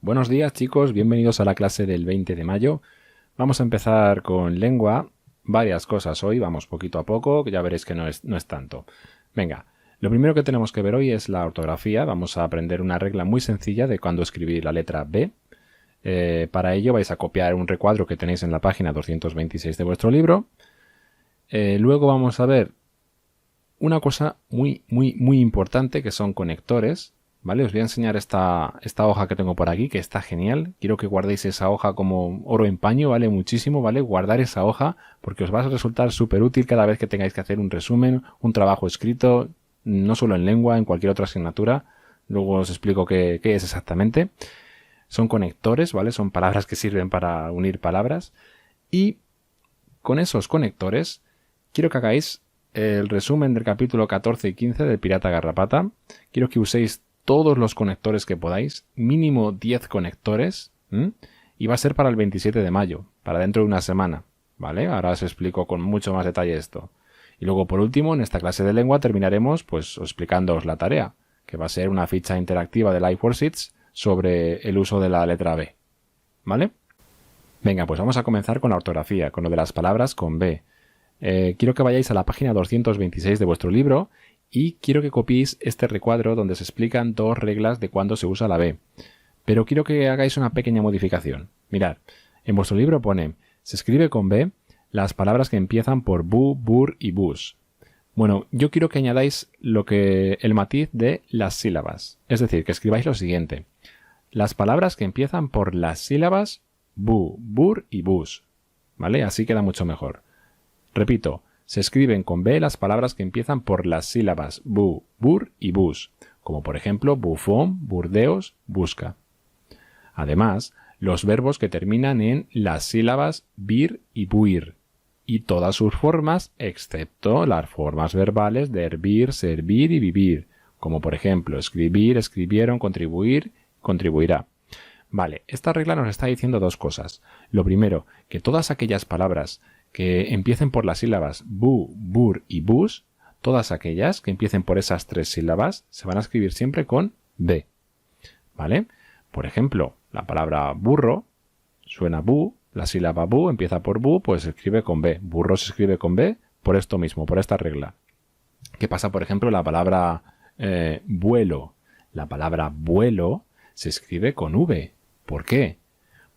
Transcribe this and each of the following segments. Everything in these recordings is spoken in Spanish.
Buenos días chicos, bienvenidos a la clase del 20 de mayo. Vamos a empezar con lengua, varias cosas hoy, vamos poquito a poco, que ya veréis que no es tanto. Venga, lo primero que tenemos que ver hoy es la ortografía. Vamos a aprender una regla muy sencilla de cuándo escribir la letra B. Para ello vais a copiar un recuadro que tenéis en la página 226 de vuestro libro. Luego vamos a ver una cosa muy importante, que son conectores. ¿Vale? Os voy a enseñar esta hoja que tengo por aquí, que está genial. Quiero que guardéis esa hoja como oro en paño, vale muchísimo, ¿vale? Guardar esa hoja porque os va a resultar súper útil cada vez que tengáis que hacer un resumen, un trabajo escrito, no solo en lengua, en cualquier otra asignatura. Luego os explico qué es exactamente. Son conectores, ¿vale? Son palabras que sirven para unir palabras. Y con esos conectores quiero que hagáis el resumen del capítulo 14 y 15 del Pirata Garrapata. Quiero que uséis todos los conectores que podáis, mínimo 10 conectores, y va a ser para el 27 de mayo, para dentro de una semana, ¿vale? Ahora os explico con mucho más detalle esto. Y luego, por último, en esta clase de lengua terminaremos pues explicándoos la tarea, que va a ser una ficha interactiva de Life Worksheets sobre el uso de la letra B, ¿vale? Venga, pues vamos a comenzar con la ortografía, con lo de las palabras con B. Quiero que vayáis a la página 226 de vuestro libro y quiero que copiéis este recuadro donde se explican dos reglas de cuándo se usa la B. Pero quiero que hagáis una pequeña modificación. Mirad, en vuestro libro pone, se escribe con B las palabras que empiezan por bu, bur y bus. Bueno, yo quiero que añadáis el matiz de las sílabas. Es decir, que escribáis lo siguiente. Las palabras que empiezan por las sílabas bu, bur y bus. ¿Vale? Así queda mucho mejor. Repito. Se escriben con B las palabras que empiezan por las sílabas bu, bur y bus, como por ejemplo bufón, burdeos, busca. Además, los verbos que terminan en las sílabas bir y buir, y todas sus formas excepto las formas verbales de hervir, servir y vivir, como por ejemplo escribir, escribieron, contribuir, contribuirá. Vale, esta regla nos está diciendo dos cosas. Lo primero, que todas aquellas palabras que empiecen por las sílabas bu, bur y bus, todas aquellas que empiecen por esas tres sílabas se van a escribir siempre con B. ¿Vale? Por ejemplo, la palabra burro suena bu, la sílaba bu empieza por bu, pues se escribe con B. Burro se escribe con B por esto mismo, por esta regla. ¿Qué pasa, por ejemplo, la palabra vuelo? La palabra vuelo se escribe con V. ¿Por qué?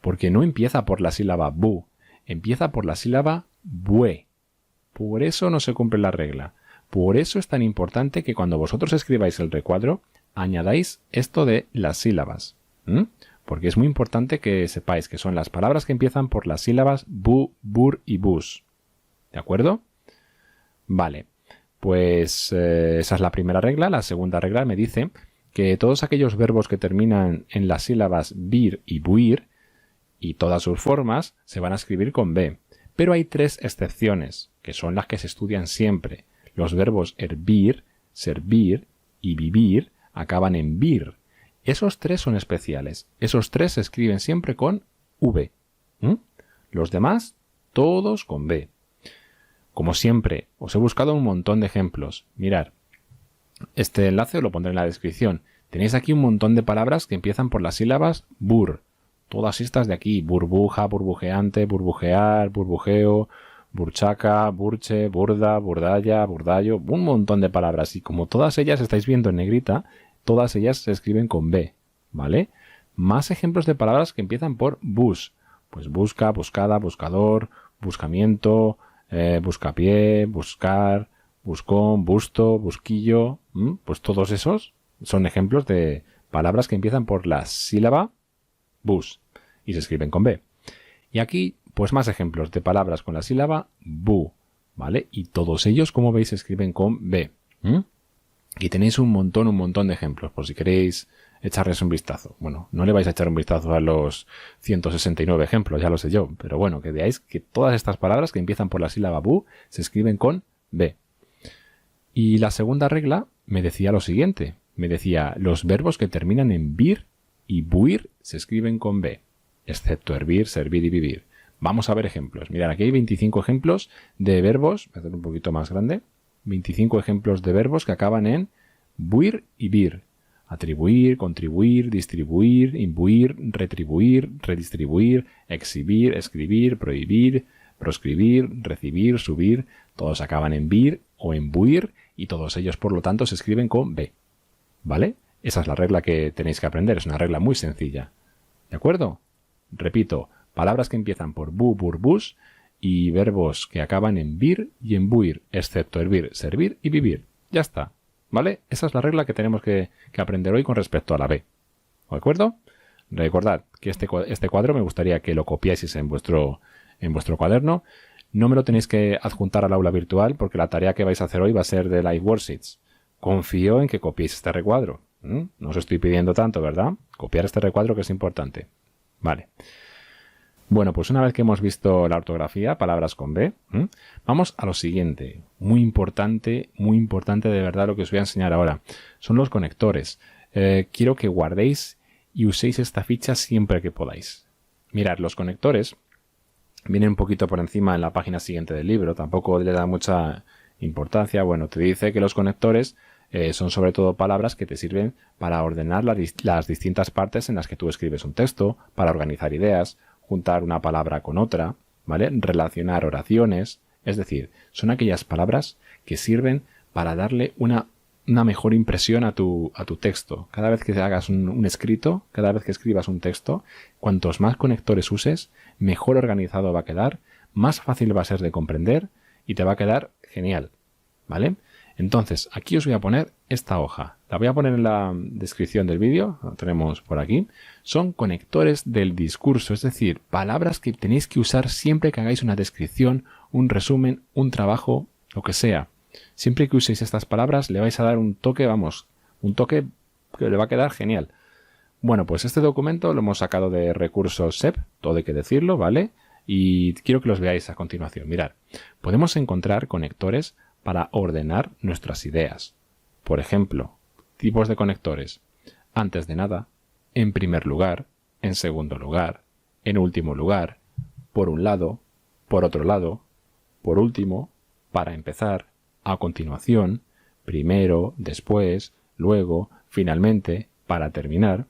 Porque no empieza por la sílaba bu. Empieza por la sílaba bue. Por eso no se cumple la regla. Por eso es tan importante que cuando vosotros escribáis el recuadro, añadáis esto de las sílabas. Porque es muy importante que sepáis que son las palabras que empiezan por las sílabas bu, bur y bus. ¿De acuerdo? Vale. Pues esa es la primera regla. La segunda regla me dice que todos aquellos verbos que terminan en las sílabas bir y buir y todas sus formas se van a escribir con B. Pero hay tres excepciones, que son las que se estudian siempre. Los verbos hervir, servir y vivir acaban en vir. Esos tres son especiales. Esos tres se escriben siempre con V. Los demás, todos con B. Como siempre, os he buscado un montón de ejemplos. Mirad, este enlace os lo pondré en la descripción. Tenéis aquí un montón de palabras que empiezan por las sílabas bur. Todas estas de aquí, burbuja, burbujeante, burbujear, burbujeo, burchaca, burche, burda, burdalla, burdallo, un montón de palabras. Y como todas ellas estáis viendo en negrita, todas ellas se escriben con B, ¿vale? Más ejemplos de palabras que empiezan por bus. Pues busca, buscada, buscador, buscamiento, buscapié, buscar, buscón, busto, busquillo. Pues todos esos son ejemplos de palabras que empiezan por la sílaba bus y se escriben con B. Y aquí, pues más ejemplos de palabras con la sílaba bu, ¿vale? Y todos ellos, como veis, se escriben con B. Y tenéis un montón de ejemplos, por si queréis echarles un vistazo. Bueno, no le vais a echar un vistazo a los 169 ejemplos, ya lo sé yo, pero bueno, que veáis que todas estas palabras que empiezan por la sílaba bu se escriben con B. Y la segunda regla me decía lo siguiente. Me decía, los verbos que terminan en vir y buir se escriben con B, excepto hervir, servir y vivir. Vamos a ver ejemplos. Mirad, aquí hay 25 ejemplos de verbos, voy a hacer un poquito más grande, 25 ejemplos de verbos que acaban en buir y vir. atribuir, contribuir, distribuir, imbuir, retribuir, redistribuir, exhibir, escribir, prohibir, proscribir, recibir, subir, todos acaban en vir o en buir y todos ellos por lo tanto se escriben con B. ¿Vale? Esa es la regla que tenéis que aprender, es una regla muy sencilla. ¿De acuerdo? Repito, palabras que empiezan por bu, bur, bus y verbos que acaban en vir y en buir, excepto hervir, servir y vivir. Ya está. ¿Vale? Esa es la regla que tenemos que aprender hoy con respecto a la B. ¿De acuerdo? Recordad que este cuadro me gustaría que lo copiáis en vuestro cuaderno. No me lo tenéis que adjuntar al aula virtual porque la tarea que vais a hacer hoy va a ser de Live Worksheets. Confío en que copiéis este recuadro. No os estoy pidiendo tanto, ¿verdad? Copiar este recuadro que es importante. Vale. Bueno, pues una vez que hemos visto la ortografía, palabras con B, vamos a lo siguiente. Muy importante de verdad lo que os voy a enseñar ahora. Son los conectores. Quiero que guardéis y uséis esta ficha siempre que podáis. Mirad, los conectores vienen un poquito por encima en la página siguiente del libro. Tampoco le da mucha importancia. Bueno, te dice que los conectores son sobre todo palabras que te sirven para ordenar las distintas partes en las que tú escribes un texto, para organizar ideas, juntar una palabra con otra, ¿vale? Relacionar oraciones, es decir, son aquellas palabras que sirven para darle una mejor impresión a tu texto. Cada vez que hagas un escrito, cada vez que escribas un texto, cuantos más conectores uses, mejor organizado va a quedar, más fácil va a ser de comprender y te va a quedar genial, ¿vale? Entonces, aquí os voy a poner esta hoja. La voy a poner en la descripción del vídeo, lo tenemos por aquí. Son conectores del discurso, es decir, palabras que tenéis que usar siempre que hagáis una descripción, un resumen, un trabajo, lo que sea. Siempre que uséis estas palabras le vais a dar un toque, un toque que le va a quedar genial. Bueno, pues este documento lo hemos sacado de recursos SEP, todo hay que decirlo, ¿vale? Y quiero que los veáis a continuación. Mirad, podemos encontrar conectores para ordenar nuestras ideas. Por ejemplo, tipos de conectores. Antes de nada, en primer lugar, en segundo lugar, en último lugar, por un lado, por otro lado, por último, para empezar, a continuación, primero, después, luego, finalmente, para terminar.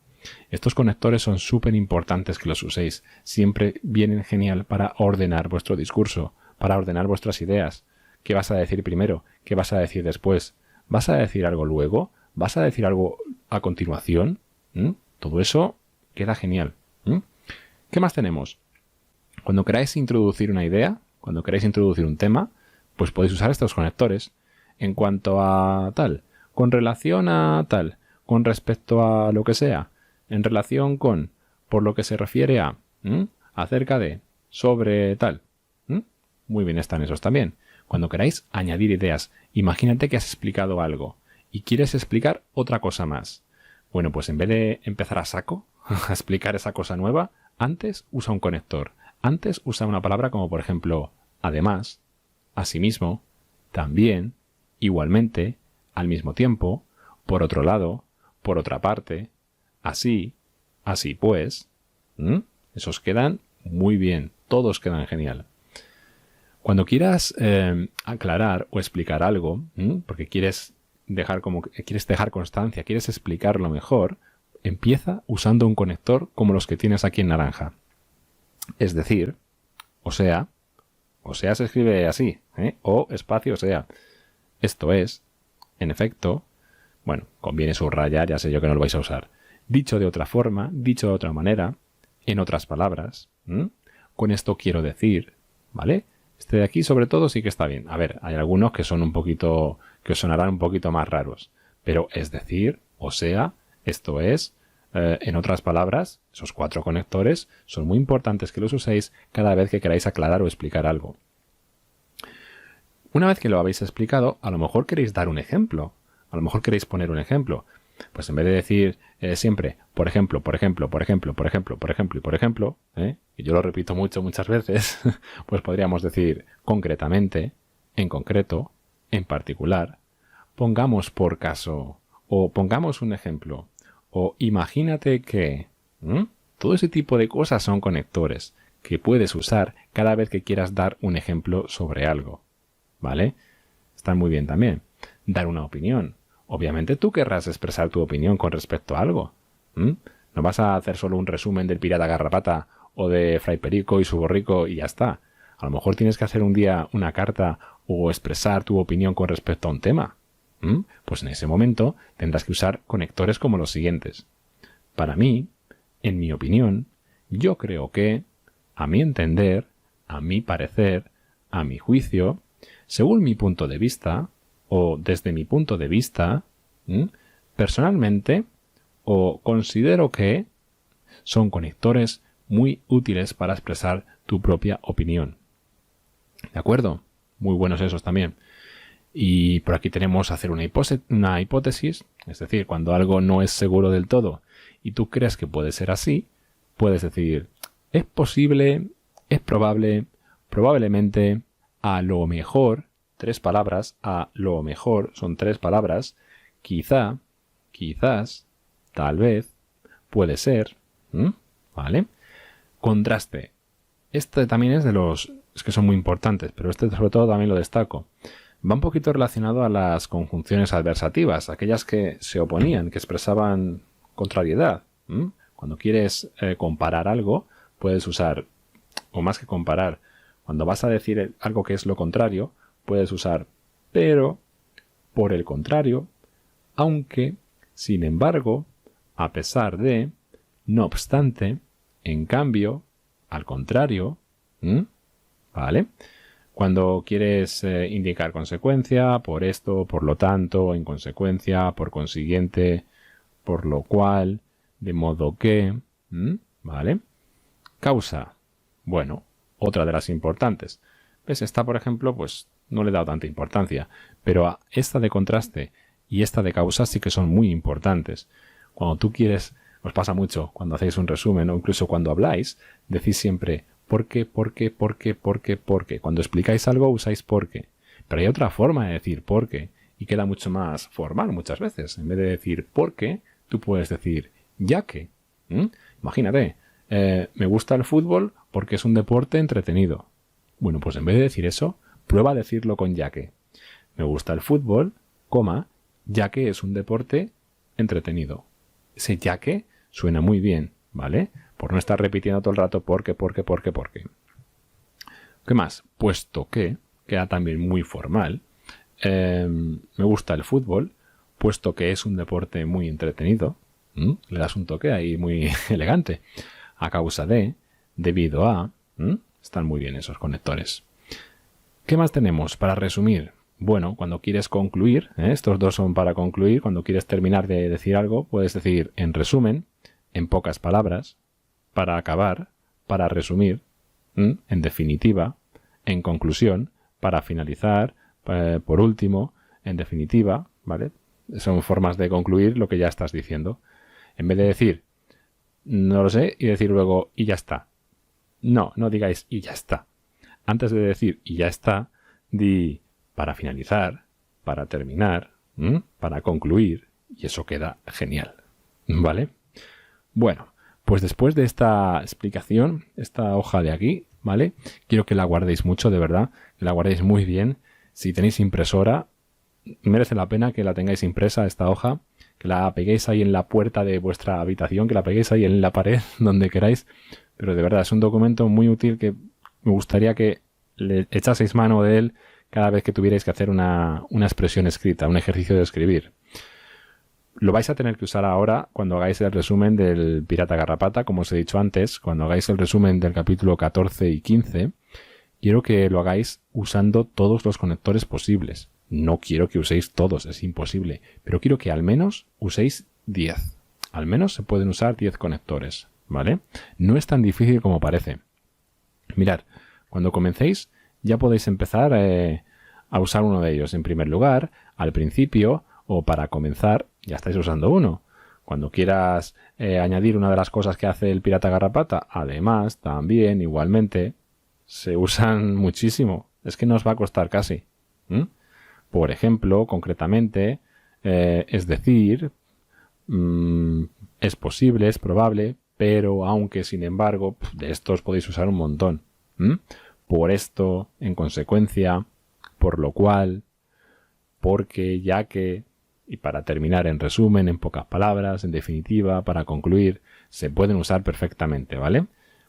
Estos conectores son súper importantes que los uséis. Siempre vienen genial para ordenar vuestro discurso, para ordenar vuestras ideas. ¿Qué vas a decir primero? ¿Qué vas a decir después? ¿Vas a decir algo luego? ¿Vas a decir algo a continuación? Todo eso queda genial. ¿Qué más tenemos? Cuando queráis introducir una idea, cuando queráis introducir un tema, pues podéis usar estos conectores. En cuanto a tal, con relación a tal, con respecto a lo que sea, en relación con, por lo que se refiere a, acerca de, sobre tal. Muy bien están esos también. Cuando queráis añadir ideas, imagínate que has explicado algo y quieres explicar otra cosa más. Bueno, pues en vez de empezar a saco a explicar esa cosa nueva, antes usa un conector. Antes usa una palabra como por ejemplo, además, asimismo, también, igualmente, al mismo tiempo, por otro lado, por otra parte, así, así pues. Esos quedan muy bien, todos quedan genial. Cuando quieras aclarar o explicar algo, porque quieres dejar constancia, quieres explicarlo mejor, empieza usando un conector como los que tienes aquí en naranja. Es decir, o sea se escribe así, o espacio sea. Esto es, en efecto, bueno, conviene subrayar, ya sé yo que no lo vais a usar. Dicho de otra forma, dicho de otra manera, en otras palabras, con esto quiero decir, ¿vale? Este de aquí, sobre todo, sí que está bien. A ver, hay algunos que son que os sonarán un poquito más raros. Pero es decir, o sea, esto es, en otras palabras, esos 4 conectores son muy importantes que los uséis cada vez que queráis aclarar o explicar algo. Una vez que lo habéis explicado, a lo mejor queréis dar un ejemplo. A lo mejor queréis poner un ejemplo. Pues en vez de decir siempre, por ejemplo, por ejemplo, por ejemplo, por ejemplo, por ejemplo y por ejemplo, y yo lo repito muchas veces, pues podríamos decir concretamente, en concreto, en particular, pongamos por caso, o pongamos un ejemplo, o imagínate que... Todo ese tipo de cosas son conectores que puedes usar cada vez que quieras dar un ejemplo sobre algo, ¿vale? Están muy bien también. Dar una opinión. obviamente tú querrás expresar tu opinión con respecto a algo. No vas a hacer solo un resumen del Pirata Garrapata o de Fray Perico y su borrico y ya está. A lo mejor tienes que hacer un día una carta o expresar tu opinión con respecto a un tema. Pues en ese momento tendrás que usar conectores como los siguientes. Para mí, en mi opinión, yo creo que, a mi entender, a mi parecer, a mi juicio, según mi punto de vista, o desde mi punto de vista, personalmente, o considero que son conectores muy útiles para expresar tu propia opinión. ¿De acuerdo? Muy buenos esos también. Y por aquí tenemos hacer una hipótesis, es decir, cuando algo no es seguro del todo y tú crees que puede ser así, puedes decir, es posible, es probable, probablemente, a lo mejor, 3 palabras, a lo mejor son 3 palabras, quizá, quizás, tal vez, puede ser, ¿vale? Contraste. Este también es de los que son muy importantes, pero este sobre todo también lo destaco. Va un poquito relacionado a las conjunciones adversativas, aquellas que se oponían, que expresaban contrariedad. Cuando quieres comparar algo, puedes usar, o más que comparar, cuando vas a decir algo que es lo contrario, puedes usar pero, por el contrario, aunque, sin embargo, a pesar de, no obstante, en cambio, al contrario, ¿vale? Cuando quieres indicar consecuencia, por esto, por lo tanto, en consecuencia, por consiguiente, por lo cual, de modo que, ¿vale? Causa. Bueno, otra de las importantes. ¿Ves? Esta, por ejemplo, pues no le he dado tanta importancia, pero a esta de contraste y esta de causa sí que son muy importantes. Cuando tú quieres, os pasa mucho cuando hacéis un resumen o incluso cuando habláis, decís siempre ¿por qué, por qué, por qué, por qué, por qué? Cuando explicáis algo usáis por qué. Pero hay otra forma de decir por qué y queda mucho más formal muchas veces. En vez de decir por qué, tú puedes decir ya que. Imagínate, me gusta el fútbol porque es un deporte entretenido. Bueno, pues en vez de decir eso, prueba a decirlo con ya que. Me gusta el fútbol, coma, ya que es un deporte entretenido. Ese ya que suena muy bien, ¿vale? Por no estar repitiendo todo el rato porque. ¿Qué más? Puesto que, queda también muy formal. Me gusta el fútbol, puesto que es un deporte muy entretenido. Le das un toque ahí muy elegante. A causa de, debido a. Están muy bien esos conectores. ¿Qué más tenemos para resumir? Bueno, cuando quieres concluir, estos dos son para concluir, cuando quieres terminar de decir algo, puedes decir en resumen, en pocas palabras, para acabar, para resumir, en definitiva, en conclusión, para finalizar, por último, en definitiva, ¿vale? Son formas de concluir lo que ya estás diciendo. En vez de decir, no lo sé, y decir luego, y ya está. No digáis, y ya está. Antes de decir, y ya está, di, para finalizar, para terminar, para concluir, y eso queda genial, ¿vale? Bueno, pues después de esta explicación, esta hoja de aquí, ¿vale? Quiero que la guardéis mucho, de verdad, que la guardéis muy bien. Si tenéis impresora, merece la pena que la tengáis impresa, esta hoja, que la peguéis ahí en la puerta de vuestra habitación, que la peguéis ahí en la pared, donde queráis, pero de verdad es un documento muy útil que me gustaría que le echaseis mano de él cada vez que tuvierais que hacer una expresión escrita, un ejercicio de escribir. Lo vais a tener que usar ahora cuando hagáis el resumen del Pirata Garrapata, como os he dicho antes, cuando hagáis el resumen del capítulo 14 y 15, quiero que lo hagáis usando todos los conectores posibles. No quiero que uséis todos, es imposible, pero quiero que al menos uséis 10. Al menos se pueden usar 10 conectores, ¿vale? No es tan difícil como parece. Mirad, cuando comencéis ya podéis empezar a usar uno de ellos. En primer lugar, al principio o para comenzar, ya estáis usando uno. Cuando quieras añadir una de las cosas que hace el Pirata Garrapata, además, también, igualmente, se usan muchísimo. Es que no os va a costar casi. Por ejemplo, concretamente, es decir, es posible, es probable, pero aunque, sin embargo, de estos podéis usar un montón. Por esto, en consecuencia, por lo cual, porque, ya que, y para terminar en resumen, en pocas palabras, en definitiva, para concluir, se pueden usar perfectamente, ¿vale?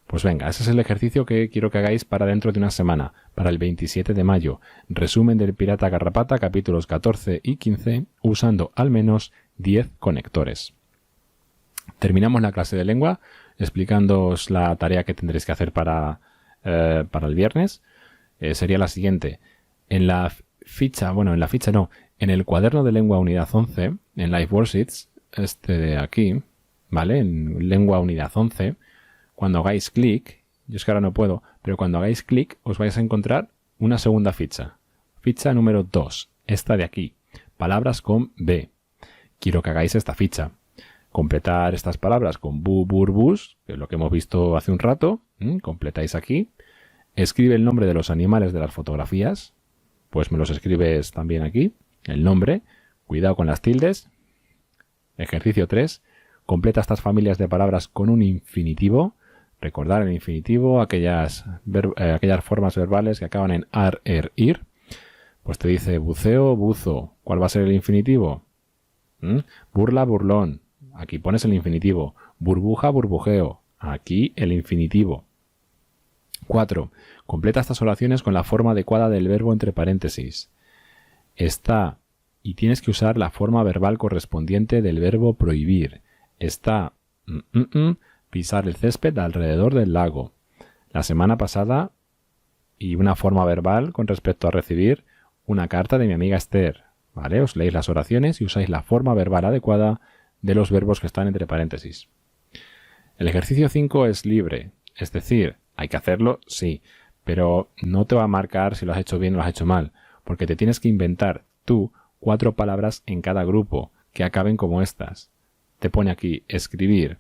Pues venga, ese es el ejercicio que quiero que hagáis para dentro de una semana, para el 27 de mayo. Resumen del Pirata Garrapata, capítulos 14 y 15, usando al menos 10 conectores. Terminamos la clase de lengua explicándoos la tarea que tendréis que hacer para el viernes. Sería la siguiente. En el cuaderno de lengua unidad 11, en Live Worksheets, este de aquí, ¿vale? En lengua unidad 11, cuando hagáis clic, yo es que ahora no puedo, pero cuando hagáis clic os vais a encontrar una segunda ficha. Ficha número 2, esta de aquí, palabras con B. Quiero que hagáis esta ficha. Completar estas palabras con bu, bur, bus, que es lo que hemos visto hace un rato. Completáis aquí. Escribe el nombre de los animales de las fotografías. Pues me los escribes también aquí. El nombre. Cuidado con las tildes. Ejercicio 3. Completa estas familias de palabras con un infinitivo. Recordar el infinitivo, aquellas formas verbales que acaban en ar, ir. Pues te dice buceo, buzo. ¿Cuál va a ser el infinitivo? Burla, burlón. Aquí pones el infinitivo. Burbuja, burbujeo. Aquí el infinitivo. 4. Completa estas oraciones con la forma adecuada del verbo entre paréntesis. Está, y tienes que usar la forma verbal correspondiente del verbo prohibir. Está, pisar el césped alrededor del lago. La semana pasada, y una forma verbal con respecto a recibir una carta de mi amiga Esther. ¿Vale? Os leéis las oraciones y usáis la forma verbal adecuada de los verbos que están entre paréntesis. El ejercicio 5 es libre, es decir, hay que hacerlo, sí, pero no te va a marcar si lo has hecho bien o lo has hecho mal, porque te tienes que inventar tú 4 palabras en cada grupo que acaben como estas. Te pone aquí escribir,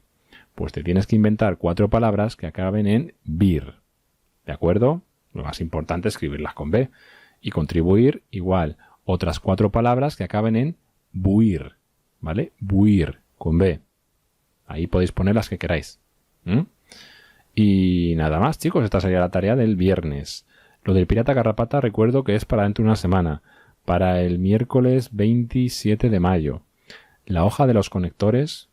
pues te tienes que inventar 4 palabras que acaben en vir, ¿de acuerdo? Lo más importante es escribirlas con B. Y contribuir igual, otras 4 palabras que acaben en buir, ¿vale? Buir, con B. Ahí podéis poner las que queráis. Y nada más, chicos, esta sería la tarea del viernes. Lo del Pirata Garrapata recuerdo que es para dentro de una semana, para el miércoles 27 de mayo. La hoja de los conectores,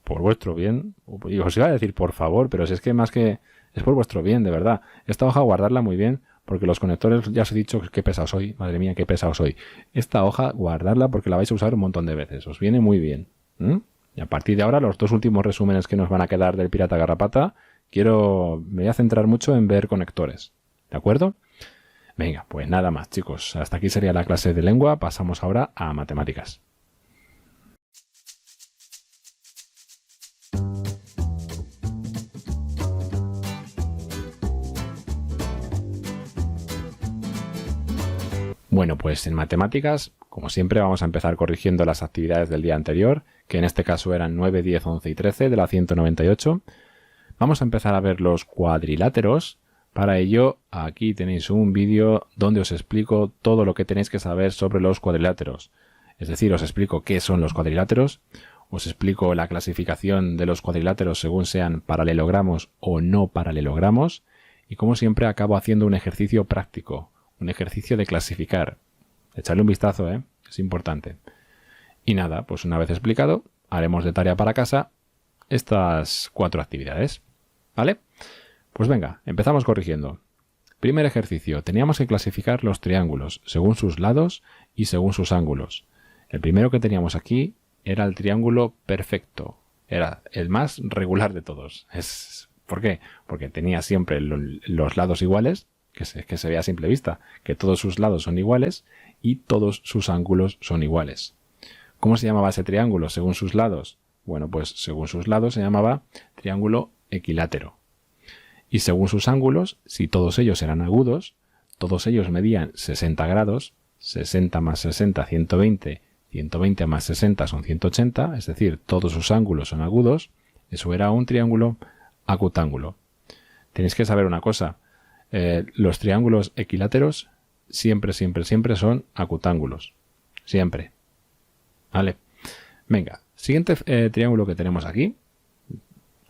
por vuestro bien, os iba a decir por favor, pero si es que más que es por vuestro bien, de verdad. Esta hoja guardarla muy bien, porque los conectores, ya os he dicho qué pesado soy, madre mía, qué pesado soy. Esta hoja guardarla porque la vais a usar un montón de veces, os viene muy bien. Y a partir de ahora, los 2 últimos resúmenes que nos van a quedar del Pirata Garrapata, me voy a centrar mucho en ver conectores, ¿de acuerdo? Venga, pues nada más, chicos, hasta aquí sería la clase de lengua, pasamos ahora a matemáticas. Bueno, pues en matemáticas, como siempre, vamos a empezar corrigiendo las actividades del día anterior, que en este caso eran 9, 10, 11 y 13 de la 198. Vamos a empezar a ver los cuadriláteros. Para ello, aquí tenéis un vídeo donde os explico todo lo que tenéis que saber sobre los cuadriláteros. Es decir, os explico qué son los cuadriláteros, os explico la clasificación de los cuadriláteros según sean paralelogramos o no paralelogramos, y como siempre acabo haciendo un ejercicio práctico. Un ejercicio de clasificar. Echadle un vistazo, es importante. Y nada, pues una vez explicado, haremos de tarea para casa estas 4 actividades. ¿Vale? Pues venga, empezamos corrigiendo. Primer ejercicio, teníamos que clasificar los triángulos según sus lados y según sus ángulos. El primero que teníamos aquí era el triángulo perfecto. Era el más regular de todos. ¿Por qué? Porque tenía siempre los lados iguales, que se ve a simple vista, que todos sus lados son iguales y todos sus ángulos son iguales. ¿Cómo se llamaba ese triángulo según sus lados? Bueno, pues según sus lados se llamaba triángulo equilátero. Y según sus ángulos, si todos ellos eran agudos, todos ellos medían 60 grados, 60 más 60, 120, 120 más 60 son 180, es decir, todos sus ángulos son agudos, eso era un triángulo acutángulo. Tenéis que saber una cosa. Los triángulos equiláteros siempre son acutángulos. Siempre. ¿Vale? Venga, siguiente triángulo que tenemos aquí.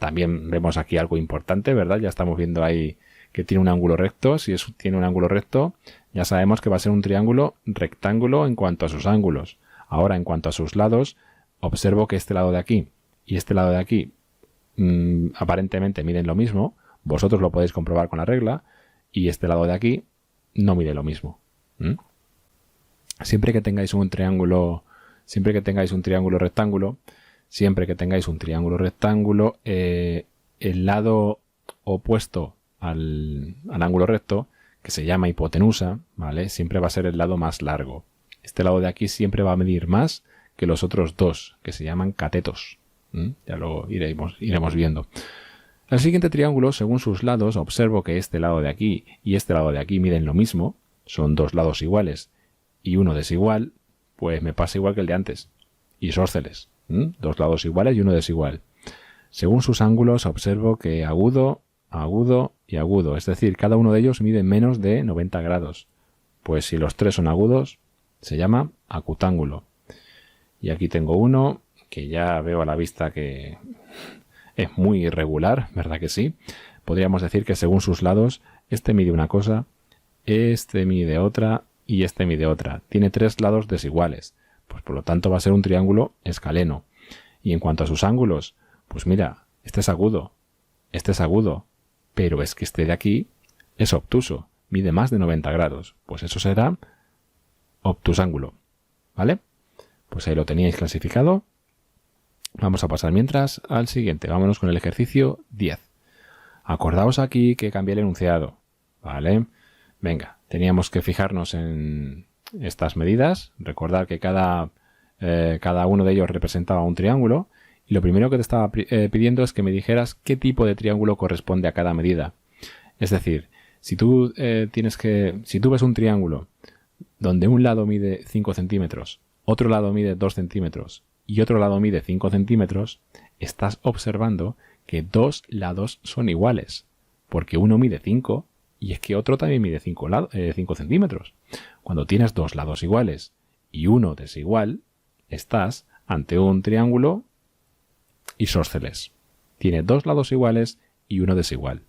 También vemos aquí algo importante, ¿verdad? Ya estamos viendo ahí que tiene un ángulo recto. Si tiene un ángulo recto, ya sabemos que va a ser un triángulo rectángulo en cuanto a sus ángulos. Ahora, en cuanto a sus lados, observo que este lado de aquí y este lado de aquí aparentemente miden lo mismo. Vosotros lo podéis comprobar con la regla. Y este lado de aquí no mide lo mismo. Siempre que tengáis un triángulo, rectángulo, el lado opuesto al ángulo recto, que se llama hipotenusa, ¿vale? Siempre va a ser el lado más largo. Este lado de aquí siempre va a medir más que los otros dos, que se llaman catetos. Ya lo iremos viendo. El siguiente triángulo, según sus lados, observo que este lado de aquí y este lado de aquí miden lo mismo, son dos lados iguales y uno desigual, pues me pasa igual que el de antes. Isósceles, dos lados iguales y uno desigual. Según sus ángulos, observo que agudo, agudo y agudo, es decir, cada uno de ellos mide menos de 90 grados. Pues si los tres son agudos, se llama acutángulo. Y aquí tengo uno que ya veo a la vista que es muy irregular, ¿verdad que sí? Podríamos decir que según sus lados, este mide una cosa, este mide otra y este mide otra. Tiene tres lados desiguales, pues por lo tanto va a ser un triángulo escaleno. Y en cuanto a sus ángulos, pues mira, este es agudo, pero es que este de aquí es obtuso, mide más de 90 grados. Pues eso será obtusángulo, ¿vale? Pues ahí lo teníais clasificado. Vamos a pasar mientras al siguiente. Vámonos con el ejercicio 10. Acordaos aquí que cambié el enunciado, ¿vale? Venga, teníamos que fijarnos en estas medidas. Recordar que cada uno de ellos representaba un triángulo. Y lo primero que te estaba pidiendo es que me dijeras qué tipo de triángulo corresponde a cada medida. Es decir, si tú ves un triángulo donde un lado mide 5 centímetros, otro lado mide 2 centímetros y otro lado mide 5 centímetros, estás observando que dos lados son iguales, porque uno mide 5 y es que otro también mide 5 centímetros. Cuando tienes dos lados iguales y uno desigual, estás ante un triángulo isósceles. Tiene dos lados iguales y uno desigual,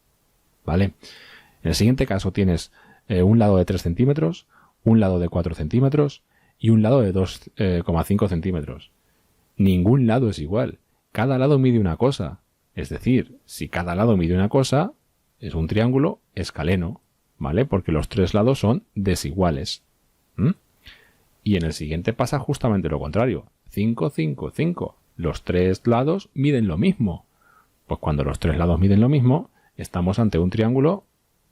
¿vale? En el siguiente caso tienes un lado de 3 centímetros, un lado de 4 centímetros y un lado de 2,5 centímetros. Ningún lado es igual. Cada lado mide una cosa. Es decir, si cada lado mide una cosa, es un triángulo escaleno, ¿vale? Porque los tres lados son desiguales. Y en el siguiente pasa justamente lo contrario. 5, 5, 5. Los tres lados miden lo mismo. Pues cuando los tres lados miden lo mismo, estamos ante un triángulo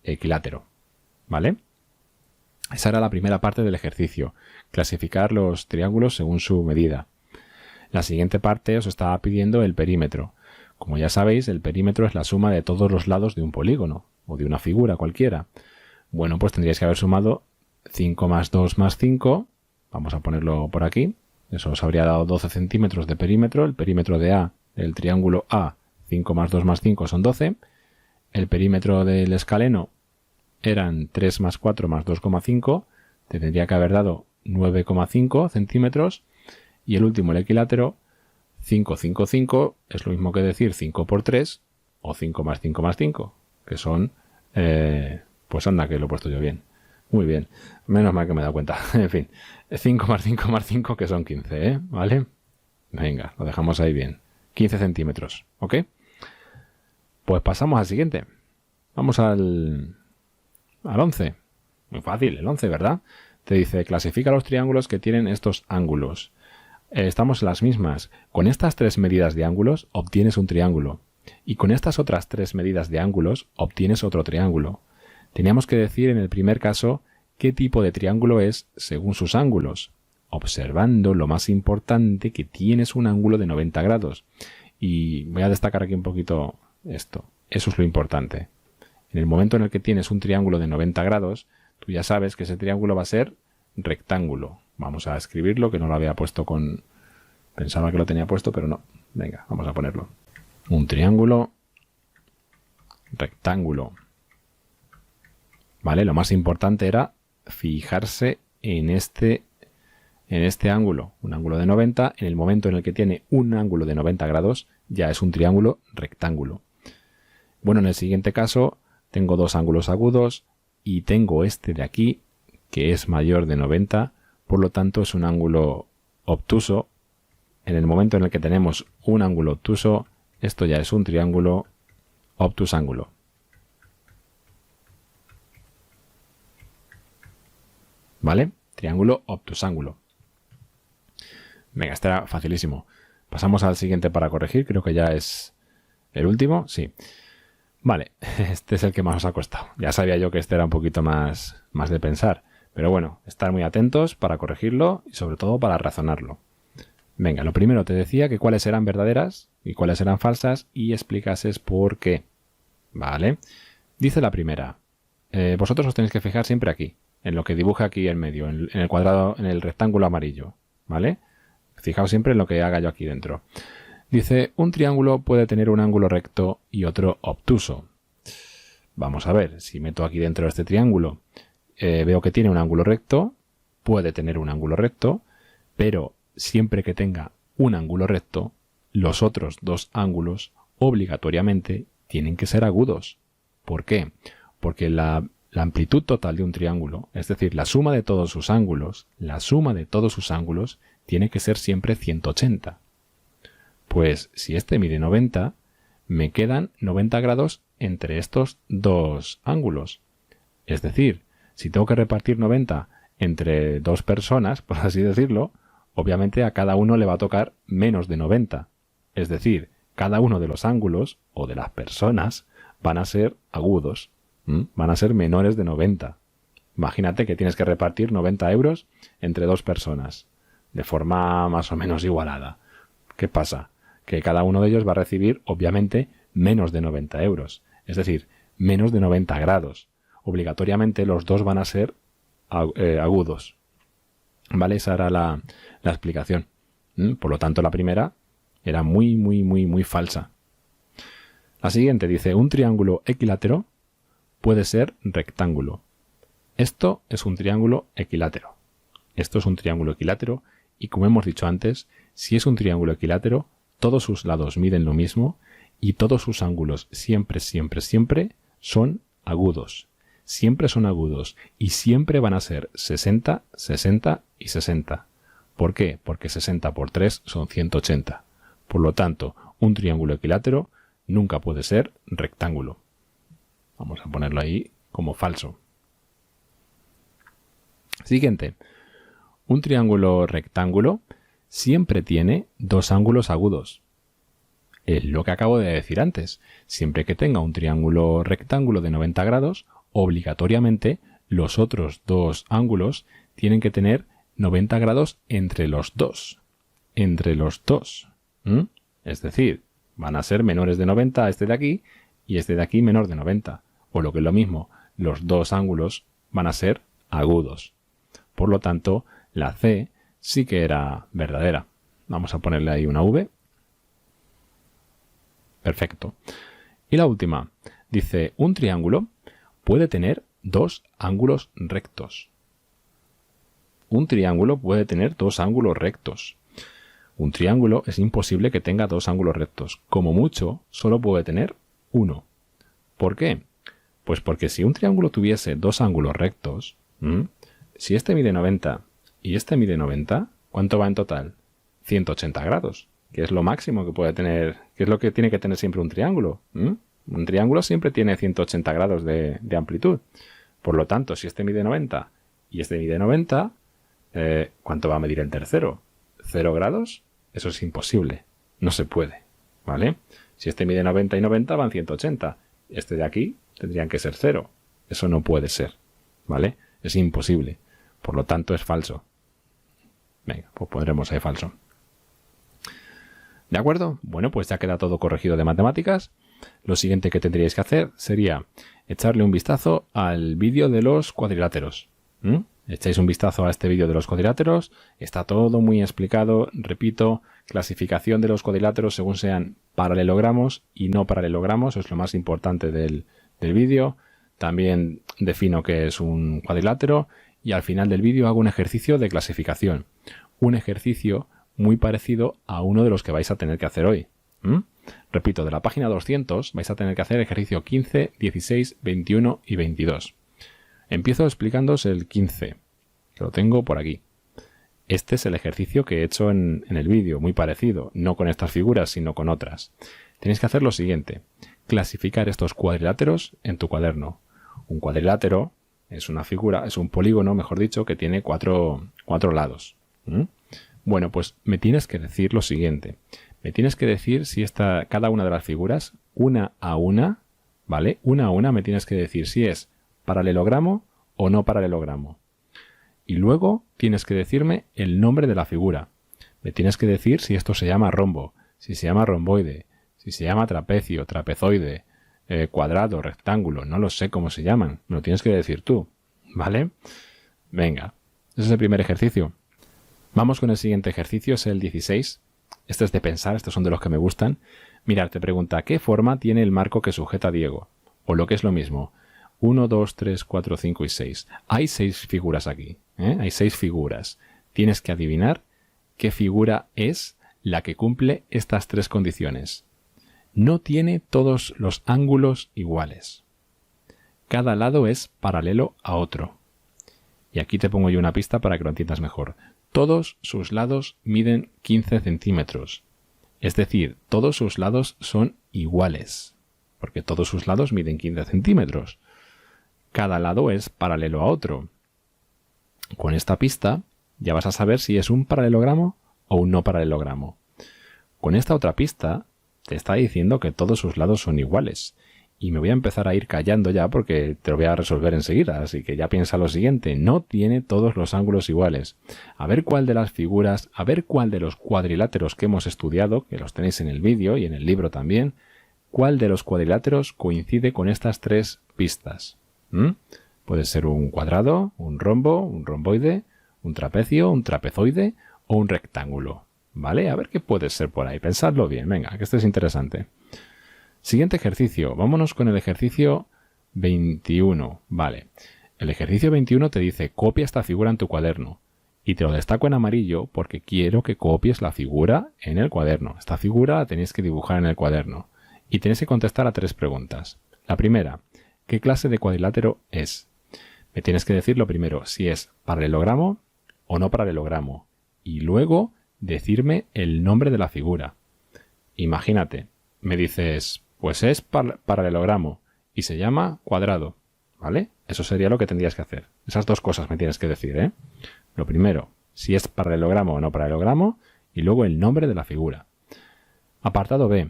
equilátero, ¿vale? Esa era la primera parte del ejercicio. Clasificar los triángulos según su medida. La siguiente parte os estaba pidiendo el perímetro. Como ya sabéis, el perímetro es la suma de todos los lados de un polígono o de una figura cualquiera. Bueno, pues tendríais que haber sumado 5 más 2 más 5. Vamos a ponerlo por aquí. Eso os habría dado 12 centímetros de perímetro. El perímetro de A, del triángulo A, 5 más 2 más 5 son 12. El perímetro del escaleno eran 3 más 4 más 2,5. Te tendría que haber dado 9,5 centímetros. Y el último, el equilátero, 5, 5, 5, es lo mismo que decir 5 por 3 o 5 más 5 más 5, que son, pues anda que lo he puesto yo bien. Muy bien, menos mal que me he dado cuenta. En fin, 5 más 5 más 5, que son 15, ¿vale? Venga, lo dejamos ahí bien. 15 centímetros, ¿ok? Pues pasamos al siguiente. Vamos al 11. Muy fácil, el 11, ¿verdad? Te dice, clasifica los triángulos que tienen estos ángulos. Estamos en las mismas. Con estas tres medidas de ángulos obtienes un triángulo. Y con estas otras tres medidas de ángulos obtienes otro triángulo. Teníamos que decir en el primer caso qué tipo de triángulo es según sus ángulos, observando lo más importante, que tienes un ángulo de 90 grados. Y voy a destacar aquí un poquito esto. Eso es lo importante. En el momento en el que tienes un triángulo de 90 grados, tú ya sabes que ese triángulo va a ser rectángulo. Vamos a escribirlo, que no lo había puesto con... Pensaba que lo tenía puesto, pero no. Venga, vamos a ponerlo. Un triángulo rectángulo. ¿Vale? Lo más importante era fijarse en este ángulo. Un ángulo de 90. En el momento en el que tiene un ángulo de 90 grados, ya es un triángulo rectángulo. Bueno, en el siguiente caso, tengo dos ángulos agudos y tengo este de aquí, que es mayor de 90. Por lo tanto, es un ángulo obtuso, en el momento en el que tenemos un ángulo obtuso, esto ya es un triángulo obtusángulo. ¿Vale? Triángulo obtusángulo. Venga, este era facilísimo. Pasamos al siguiente para corregir. Creo que ya es el último. Sí. Vale, este es el que más os ha costado. Ya sabía yo que este era un poquito más de pensar. Pero bueno, estar muy atentos para corregirlo y sobre todo para razonarlo. Venga, lo primero te decía que cuáles eran verdaderas y cuáles eran falsas y explicases por qué. Vale. Dice la primera. Vosotros os tenéis que fijar siempre aquí, en lo que dibuja aquí en medio, en el cuadrado, en el rectángulo amarillo. ¿Vale? Fijaos siempre en lo que haga yo aquí dentro. Dice, un triángulo puede tener un ángulo recto y otro obtuso. Vamos a ver, si meto aquí dentro de este triángulo, veo que tiene un ángulo recto, puede tener un ángulo recto, pero siempre que tenga un ángulo recto, los otros dos ángulos obligatoriamente tienen que ser agudos. ¿Por qué? Porque la amplitud total de un triángulo, es decir, la suma de todos sus ángulos, tiene que ser siempre 180. Pues si este mide 90, me quedan 90 grados entre estos dos ángulos. Es decir, si tengo que repartir 90 entre dos personas, por así decirlo, obviamente a cada uno le va a tocar menos de 90. Es decir, cada uno de los ángulos, o de las personas, van a ser agudos. Van a ser menores de 90. Imagínate que tienes que repartir 90 euros entre dos personas, de forma más o menos igualada. ¿Qué pasa? Que cada uno de ellos va a recibir, obviamente, menos de 90 euros. Es decir, menos de 90 grados. Obligatoriamente los dos van a ser agudos. ¿Vale? Esa era la explicación. Por lo tanto, la primera era muy falsa. La siguiente dice, un triángulo equilátero puede ser rectángulo. Esto es un triángulo equilátero. Esto es un triángulo equilátero y, como hemos dicho antes, si es un triángulo equilátero, todos sus lados miden lo mismo y todos sus ángulos siempre son agudos. Siempre son agudos y siempre van a ser 60, 60 y 60. ¿Por qué? Porque 60 por 3 son 180. Por lo tanto, un triángulo equilátero nunca puede ser rectángulo. Vamos a ponerlo ahí como falso. Siguiente. Un triángulo rectángulo siempre tiene dos ángulos agudos. Es lo que acabo de decir antes. Siempre que tenga un triángulo rectángulo de 90 grados, obligatoriamente los otros dos ángulos tienen que tener 90 grados entre los dos. Entre los dos. Es decir, van a ser menores de 90 este de aquí y este de aquí menor de 90. O lo que es lo mismo, los dos ángulos van a ser agudos. Por lo tanto, la C sí que era verdadera. Vamos a ponerle ahí una V. Perfecto. Y la última. Dice, un triángulo puede tener dos ángulos rectos. Un triángulo puede tener dos ángulos rectos. Un triángulo es imposible que tenga dos ángulos rectos. Como mucho, solo puede tener uno. ¿Por qué? Pues porque si un triángulo tuviese dos ángulos rectos, si este mide 90 y este mide 90, ¿cuánto va en total? 180 grados, que es lo máximo que puede tener, que es lo que tiene que tener siempre un triángulo. Un triángulo siempre tiene 180 grados de amplitud. Por lo tanto, si este mide 90 y este mide 90, ¿cuánto va a medir el tercero? ¿0 grados? Eso es imposible. No se puede. ¿Vale? Si este mide 90 y 90, van 180. Este de aquí tendrían que ser 0. Eso no puede ser. ¿Vale? Es imposible. Por lo tanto, es falso. Venga, pues pondremos ahí falso. ¿De acuerdo? Bueno, pues ya queda todo corregido de matemáticas. Lo siguiente que tendríais que hacer sería echarle un vistazo al vídeo de los cuadriláteros. Echáis un vistazo a este vídeo de los cuadriláteros. Está todo muy explicado. Repito, clasificación de los cuadriláteros según sean paralelogramos y no paralelogramos. Es lo más importante del vídeo. También defino qué es un cuadrilátero. Y al final del vídeo hago un ejercicio de clasificación. Un ejercicio muy parecido a uno de los que vais a tener que hacer hoy. Repito, de la página 200 vais a tener que hacer ejercicio 15, 16, 21 y 22. Empiezo explicándoos el 15, que lo tengo por aquí. Este es el ejercicio que he hecho en el vídeo, muy parecido, no con estas figuras, sino con otras. Tenéis que hacer lo siguiente, clasificar estos cuadriláteros en tu cuaderno. Un cuadrilátero es una figura, es un polígono, mejor dicho, que tiene cuatro lados. Bueno, pues me tienes que decir lo siguiente. Me tienes que decir si cada una de las figuras, una a una, ¿vale? Una a una me tienes que decir si es paralelogramo o no paralelogramo. Y luego tienes que decirme el nombre de la figura. Me tienes que decir si esto se llama rombo, si se llama romboide, si se llama trapecio, trapezoide, cuadrado, rectángulo, no lo sé cómo se llaman. Me lo tienes que decir tú, ¿vale? Venga, ese es el primer ejercicio. Vamos con el siguiente ejercicio, es el 16. Este es de pensar, estos son de los que me gustan. Mirad, te pregunta, ¿qué forma tiene el marco que sujeta a Diego? O lo que es lo mismo, 1, 2, 3, 4, 5 y 6. Hay 6 figuras aquí, Hay 6 figuras. Tienes que adivinar qué figura es la que cumple estas 3 condiciones. No tiene todos los ángulos iguales. Cada lado es paralelo a otro. Y aquí te pongo yo una pista para que lo entiendas mejor. Todos sus lados miden 15 centímetros. Es decir, todos sus lados son iguales. Porque todos sus lados miden 15 centímetros. Cada lado es paralelo a otro. Con esta pista ya vas a saber si es un paralelogramo o un no paralelogramo. Con esta otra pista te está diciendo que todos sus lados son iguales. Y me voy a empezar a ir callando ya porque te lo voy a resolver enseguida. Así que ya piensa lo siguiente. No tiene todos los ángulos iguales. A ver cuál de las figuras, a ver cuál de los cuadriláteros que hemos estudiado, que los tenéis en el vídeo y en el libro también, cuál de los cuadriláteros coincide con estas 3 pistas. Puede ser un cuadrado, un rombo, un romboide, un trapecio, un trapezoide o un rectángulo. ¿Vale? A ver qué puede ser por ahí. Pensadlo bien. Venga, que esto es interesante. Siguiente ejercicio. Vámonos con el ejercicio 21. Vale. El ejercicio 21 te dice copia esta figura en tu cuaderno. Y te lo destaco en amarillo porque quiero que copies la figura en el cuaderno. Esta figura la tenéis que dibujar en el cuaderno. Y tenéis que contestar a 3 preguntas. La primera, ¿qué clase de cuadrilátero es? Me tienes que decir lo primero, si es paralelogramo o no paralelogramo. Y luego decirme el nombre de la figura. Imagínate, me dices, pues es paralelogramo y se llama cuadrado, ¿vale? Eso sería lo que tendrías que hacer. Esas 2 cosas me tienes que decir, Lo primero, si es paralelogramo o no paralelogramo, y luego el nombre de la figura. Apartado B.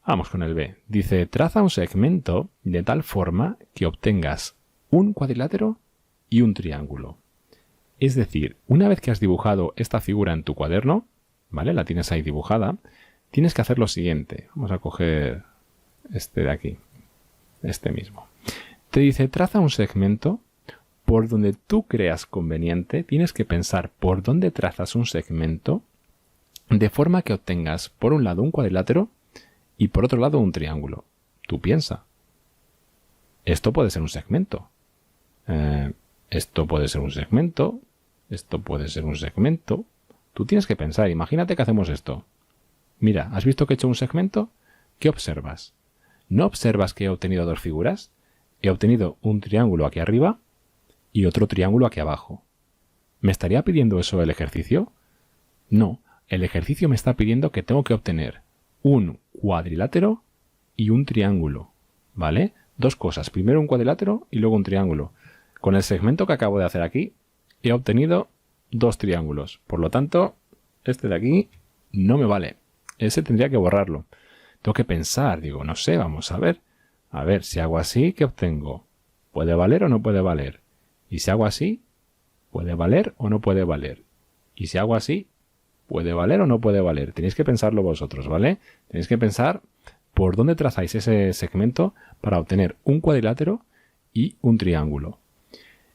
Vamos con el B. Dice, traza un segmento de tal forma que obtengas un cuadrilátero y un triángulo. Es decir, una vez que has dibujado esta figura en tu cuaderno, ¿vale? La tienes ahí dibujada, tienes que hacer lo siguiente. Vamos a coger este de aquí, este mismo. Te dice, traza un segmento por donde tú creas conveniente. Tienes que pensar por dónde trazas un segmento de forma que obtengas por un lado un cuadrilátero y por otro lado un triángulo. Tú piensa. Esto puede ser un segmento. Esto puede ser un segmento. Esto puede ser un segmento. Tú tienes que pensar. Imagínate que hacemos esto. Mira, ¿has visto que he hecho un segmento? ¿Qué observas? ¿No observas que he obtenido 2 figuras? He obtenido un triángulo aquí arriba y otro triángulo aquí abajo. ¿Me estaría pidiendo eso el ejercicio? No, el ejercicio me está pidiendo que tengo que obtener un cuadrilátero y un triángulo, ¿vale? 2 cosas, primero un cuadrilátero y luego un triángulo. Con el segmento que acabo de hacer aquí, he obtenido 2 triángulos. Por lo tanto, este de aquí no me vale. Ese tendría que borrarlo. Tengo que pensar, digo, no sé, vamos a ver. A ver, si hago así, ¿qué obtengo? ¿Puede valer o no puede valer? Y si hago así, ¿puede valer o no puede valer? Y si hago así, ¿puede valer o no puede valer? Tenéis que pensarlo vosotros, ¿vale? Tenéis que pensar por dónde trazáis ese segmento para obtener un cuadrilátero y un triángulo.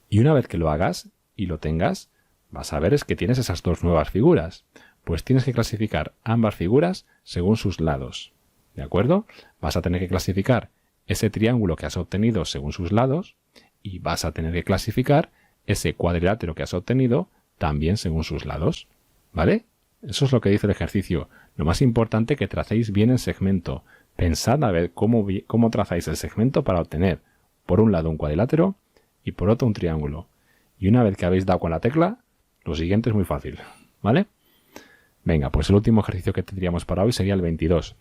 Y una vez que lo hagas y lo tengas, vas a ver es que tienes esas 2 nuevas figuras. Pues tienes que clasificar ambas figuras según sus lados. ¿De acuerdo? Vas a tener que clasificar ese triángulo que has obtenido según sus lados y vas a tener que clasificar ese cuadrilátero que has obtenido también según sus lados. ¿Vale? Eso es lo que dice el ejercicio. Lo más importante es que tracéis bien el segmento. Pensad a ver cómo trazáis el segmento para obtener por un lado un cuadrilátero y por otro un triángulo. Y una vez que habéis dado con la tecla, Lo siguiente es muy fácil, ¿vale? Venga, pues el último ejercicio que tendríamos para hoy sería el 22.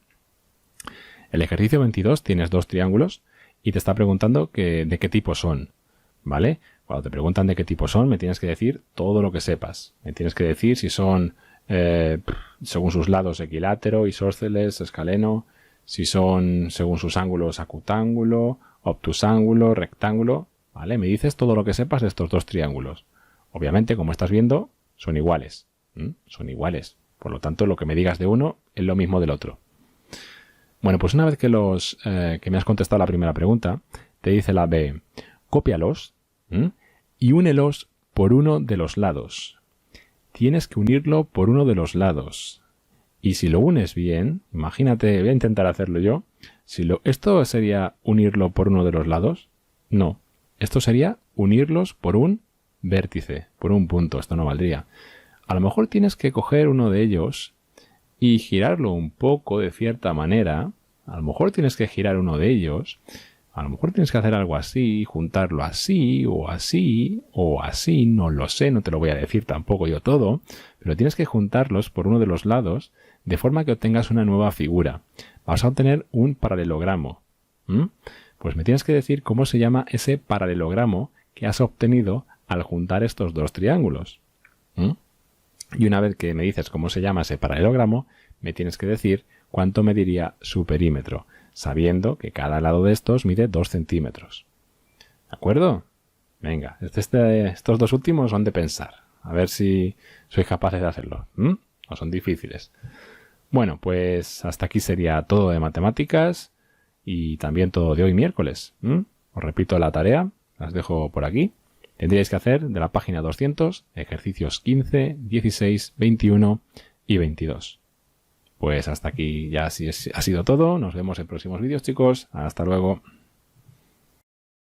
El ejercicio 22 tienes dos triángulos y te está preguntando de qué tipo son, ¿vale? Cuando te preguntan de qué tipo son, me tienes que decir todo lo que sepas. Me tienes que decir si son, según sus lados, equilátero, isósceles, escaleno, si son, según sus ángulos, acutángulo, obtusángulo, rectángulo, ¿vale? Me dices todo lo que sepas de estos dos triángulos. Obviamente, como estás viendo, son iguales. Son iguales. Por lo tanto, lo que me digas de uno es lo mismo del otro. Bueno, pues una vez que me has contestado la primera pregunta, te dice la B, cópialos y únelos por uno de los lados. Tienes que unirlo por uno de los lados. Y si lo unes bien, imagínate, voy a intentar hacerlo yo. ¿Esto sería unirlo por uno de los lados? No. Esto sería unirlos por un vértice, por un punto. Esto no valdría. A lo mejor tienes que coger uno de ellos y girarlo un poco de cierta manera. A lo mejor tienes que girar uno de ellos. A lo mejor tienes que hacer algo así, juntarlo así, o así, o así. No lo sé, no te lo voy a decir tampoco yo todo. Pero tienes que juntarlos por uno de los lados de forma que obtengas una nueva figura. Vas a obtener un paralelogramo. Pues me tienes que decir cómo se llama ese paralelogramo que has obtenido al juntar estos dos triángulos. Y una vez que me dices cómo se llama ese paralelogramo, me tienes que decir cuánto mediría su perímetro, sabiendo que cada lado de estos mide 2 centímetros. ¿De acuerdo? Venga, estos dos últimos son de pensar. A ver si sois capaces de hacerlo. ¿O son difíciles? Bueno, pues hasta aquí sería todo de matemáticas y también todo de hoy miércoles. Os repito la tarea, las dejo por aquí. Tendríais que hacer de la página 200 ejercicios 15, 16, 21 y 22. Pues hasta aquí ya ha sido todo. Nos vemos en próximos vídeos, chicos. Hasta luego.